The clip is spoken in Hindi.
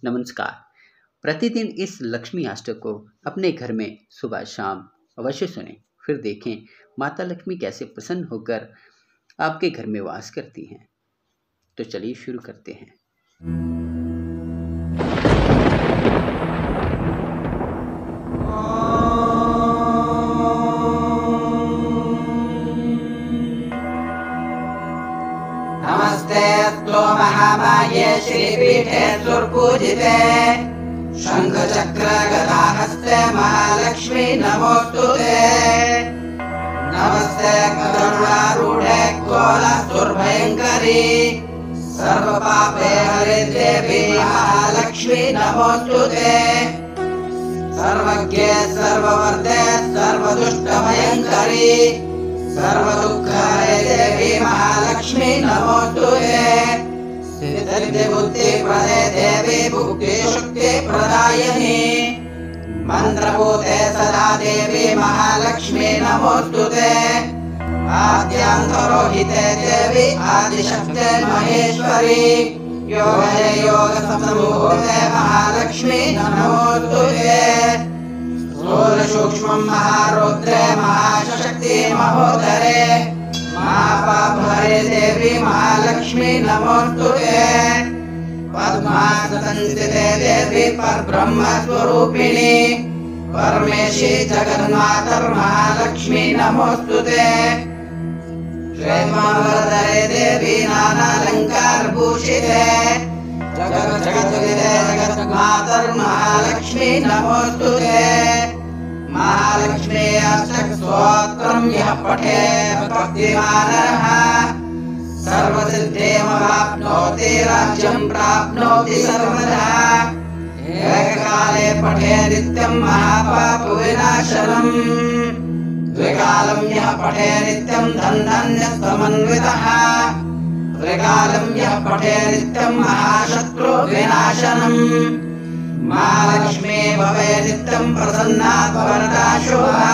नमस्कार। प्रतिदिन इस लक्ष्मी अष्टक को अपने घर में सुबह शाम अवश्य सुनें। फिर देखें माता लक्ष्मी कैसे प्रसन्न होकर आपके घर में वास करती हैं। तो चलिए शुरू करते हैं। नमस्ते अस्तु महामाये श्रीपीठे सुरपूजिते शंख चक्र गदा हस्ते महालक्ष्मी नमोस्तुते। नमस्ते गरुडारूढे कोलासुरभयङ्करी सर्वपापे हरे देवी महालक्ष्मी नमोस्तुते। सर्वज्ञे सर्ववर्ते सर्वदुष्टभयङ्करी सर्वदुःखहरे देवी महालक्ष्मी नमोस्तुते। सिद्धिबुद्धिप्रदे देवी भुक्तिशक्तिप्रदायिनी मन्त्रभूते सदा देवी महालक्ष्मी नमोस्तुते। आद्यान्तरोहिते देवी आदिशक्ते महेश्वरी योगे योगसम्भूते महालक्ष्मी नमोस्तुते। स्थूलसूक्ष्मं महारौद्रे महाशक्ति महोदरे महापापहरे देवी महालक्ष्मी नमोस्तुते। पद्मासनस्थिते देवी परब्रह्मस्वरूपिणी परमेशी जगन्मातर महालक्ष्मी नमोस्तुते। श्वेतमावरधरे देवी नानालङ्कारभूषिते जगज्जगते जगन्मातर महालक्ष्मी नमोस्तुते। महालक्ष्मी अष्टकस्तोत्रं यः पठेत् भक्तिमानः सर्वसिद्धिमवाप्नोति राज्यं प्राप्नोति सर्वदा। एककाले पठे नित्यं महापापविनाशनम् द्विकालं यः पठे नित्यं धन्यस्तमन्वितः त्रिकालं यः पठे नित्यं महाशत्रुविनाशनम्। महालक्ष्मी भवे नित्यं प्रसन्ना वरदा शुभा।